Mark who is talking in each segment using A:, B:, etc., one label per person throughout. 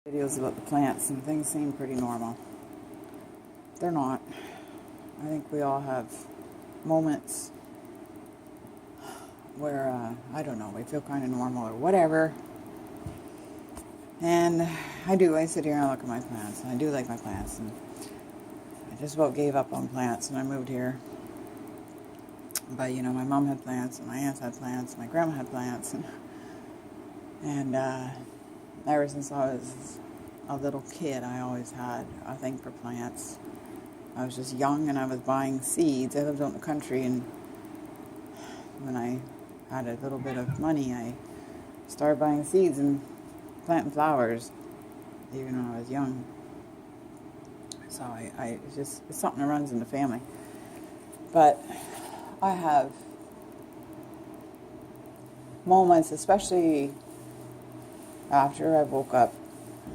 A: Videos about the plants and things seem pretty normal. They're not. I think we all have moments where, I don't know, we feel kind of normal or whatever. And I sit here and I look at my plants, and I do like my plants. And I just about gave up on plants when I moved here. But, my mom had plants, and my aunts had plants, and my grandma had plants. And ever since I was a little kid, I always had a thing for plants. I was just young and I was buying seeds. I lived out in the country, and when I had a little bit of money, I started buying seeds and planting flowers, even when I was young. So it's something that runs in the family. But I have moments, especially after I woke up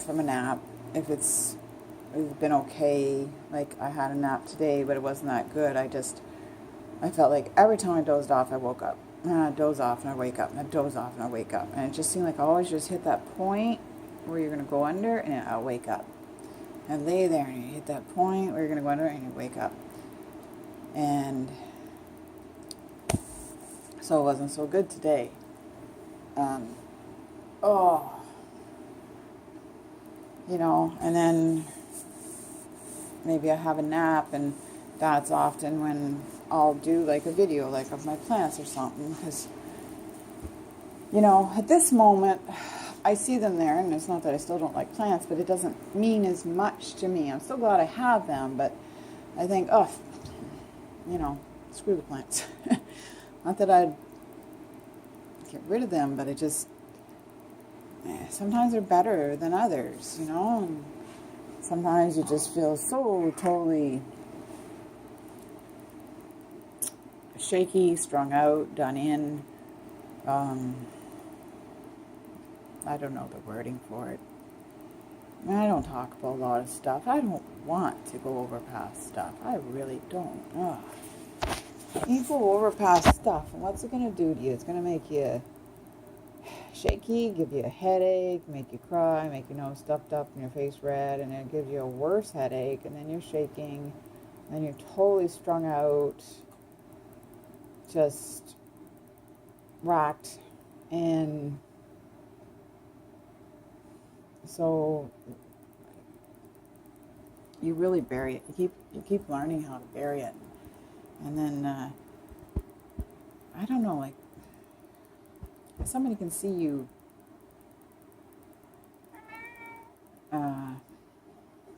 A: from a nap, if it's been okay, like I had a nap today, but it wasn't that good. I felt like every time I dozed off, I woke up. And I'd doze off and I wake up, and I'd doze off and I wake up. And it just seemed like I always just hit that point where you're going to go under and I'll wake up. And lay there and you hit that point where you're going to go under and you wake up. And so it wasn't so good today. And then maybe I have a nap, and that's often when I'll do like a video like of my plants or something, because at this moment I see them there, and it's not that I still don't like plants, but it doesn't mean as much to me. I'm still glad I have them, but I think, screw the plants. Not that I'd get rid of them, but it just sometimes they're better than others, and sometimes you just feel so totally shaky, strung out, done in. I don't know the wording for it. I don't talk about a lot of stuff. I don't want to go over past stuff. I really don't. You go over past stuff, and what's it going to do to you? It's going to make you shaky, give you a headache, make you cry, make your nose stuffed up and your face red, and then it gives you a worse headache, and then you're shaking, and then you're totally strung out, just racked. And so you really bury it. You keep learning how to bury it. And then I don't know, like somebody can see you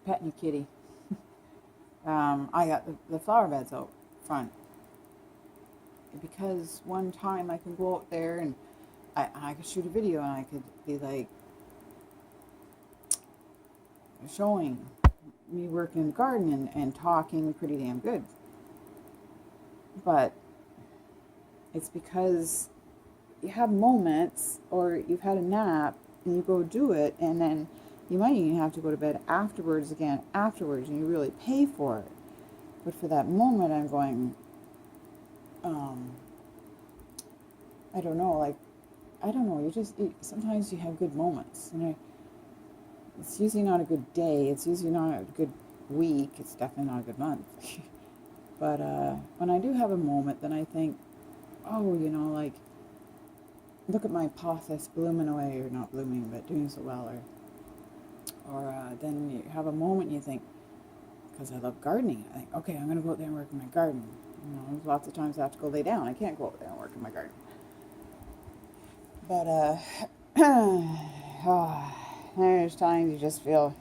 A: petting your kitty. I got the flower beds out front, because one time I could go out there and I could shoot a video, and I could be like showing me working in the garden and talking pretty damn good. But it's because you have moments, or you've had a nap and you go do it, and then you might even have to go to bed afterwards, and you really pay for it. But for that moment, I'm going, I don't know, sometimes you have good moments. It's usually not a good day, it's usually not a good week, it's definitely not a good month. But when I do have a moment, then I think, look at my pothos blooming away, or not blooming, but doing so well, or then you have a moment and you think, because I love gardening, I think, okay, I'm going to go out there and work in my garden. There's lots of times I have to go lay down. I can't go out there and work in my garden. But there's times you just feel,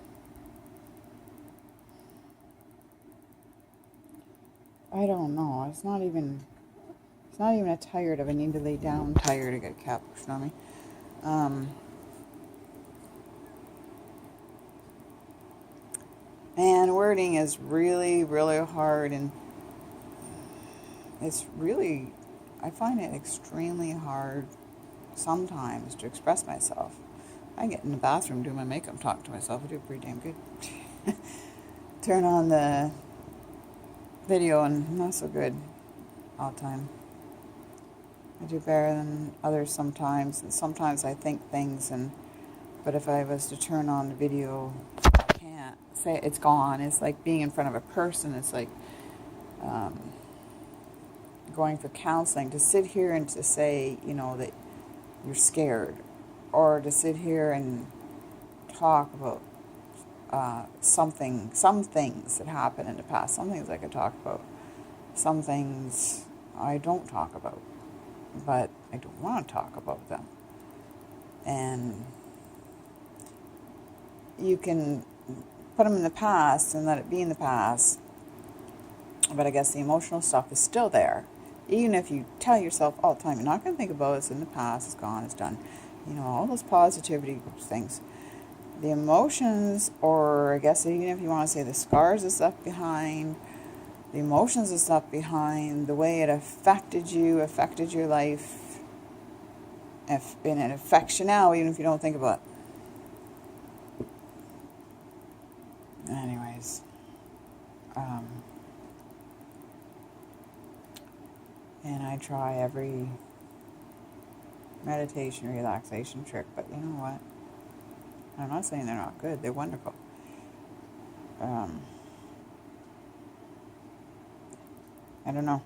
A: I don't know, it's not even a tired of I need to lay down tired. I got a cat pushing on me. And wording is really, really hard, and I find it extremely hard sometimes to express myself. I get in the bathroom, do my makeup, talk to myself. I do pretty damn good. Turn on the video, and not so good all the time. I do better than others sometimes, and sometimes I think things and But if I was to turn on the video, I can't say it's gone. It's like being in front of a person. It's like going for counseling. To sit here and to say, that you're scared, or to sit here and talk about some things that happened in the past. Some things I could talk about. Some things I don't talk about, but I don't want to talk about them. And you can put them in the past and let it be in the past, but I guess the emotional stuff is still there. Even if you tell yourself all the time, you're not going to think about it, it's in the past, it's gone, it's done. All those positivity things. The emotions, or I guess even if you want to say the scars is left behind, the emotions is left behind, the way it affected you, affected your life, and it affects you now, even if you don't think about it. Anyways, and I try every meditation, relaxation trick, but you know what? I'm not saying they're not good. They're wonderful. I don't know.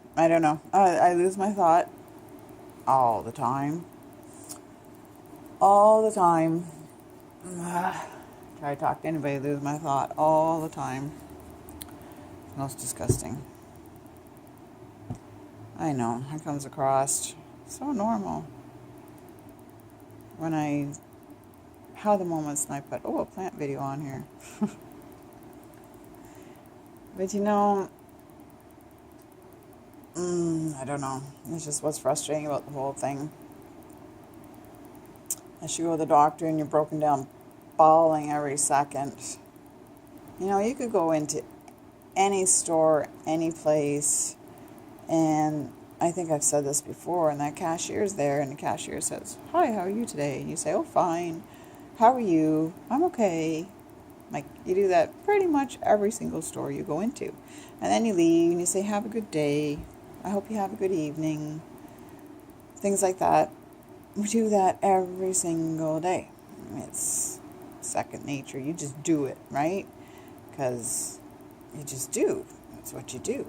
A: I lose my thought all the time. All the time. Try to talk to anybody, lose my thought all the time. It's most disgusting. I know. It comes across so normal. When I have the moments and I put, a plant video on here. But I don't know. It's just what's frustrating about the whole thing. As you go to the doctor and you're broken down, bawling every second. You could go into any store, any place, and I think I've said this before, and that cashier's there, and the cashier says, "Hi, how are you today?" And you say, "Oh, fine. How are you?" "I'm okay." Like, you do that pretty much every single store you go into. And then you leave and you say, "Have a good day. I hope you have a good evening." Things like that. We do that every single day. It's second nature. You just do it, right? Because you just do. That's what you do.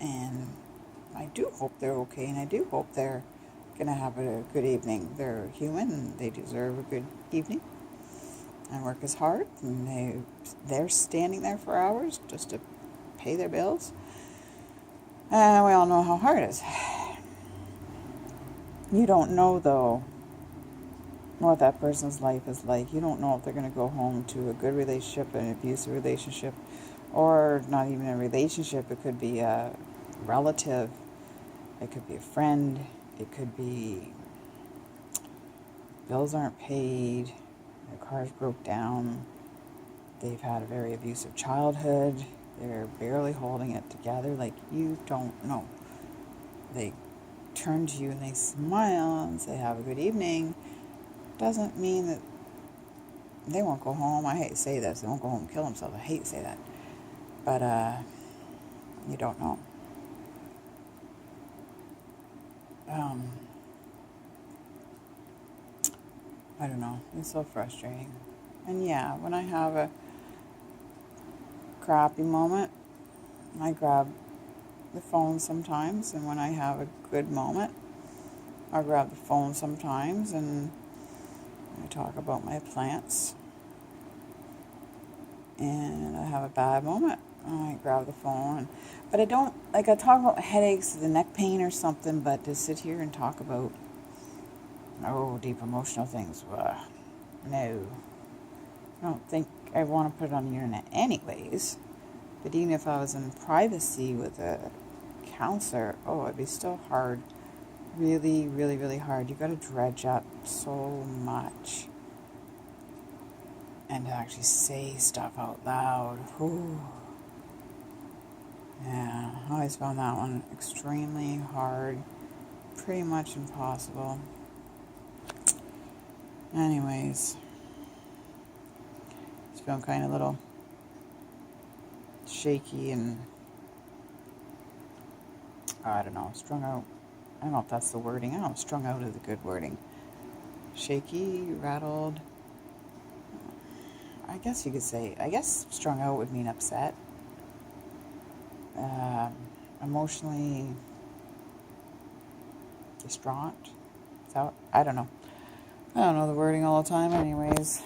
A: And I do hope they're okay, and I do hope they're going to have a good evening. They're human, and they deserve a good evening. And work is hard, and they're standing there for hours just to pay their bills. And we all know how hard it is. You don't know, though, what that person's life is like. You don't know if they're going to go home to a good relationship, an abusive relationship, or not even a relationship. It could be a relative. It could be a friend. It could be bills aren't paid. Their cars broke down. They've had a very abusive childhood. They're barely holding it together. Like, you don't know. They turn to you and they smile and say, "Have a good evening." Doesn't mean that they won't go home. I hate to say this. They won't go home and kill themselves. I hate to say that. But you don't know. I don't know. It's so frustrating. And yeah, when I have a crappy moment, I grab the phone sometimes. And when I have a good moment, I grab the phone sometimes and I talk about my plants. And I have a bad moment, I grab the phone. But I don't, I talk about headaches, the neck pain or something, but to sit here and talk about, deep emotional things, no. I don't think I want to put it on the internet anyways. But even if I was in privacy with a counselor, it'd be still hard. Really, really, really hard. You got to dredge up so much. And to actually say stuff out loud. Whew. Yeah, I always found that one extremely hard. Pretty much impossible. Anyways. Just feeling kind of a little shaky and I don't know, strung out. I don't know if that's the wording. I don't know, strung out is a good wording. Shaky, rattled. I guess you could say, I guess strung out would mean upset. Emotionally distraught. So, I don't know. I don't know the wording all the time anyways.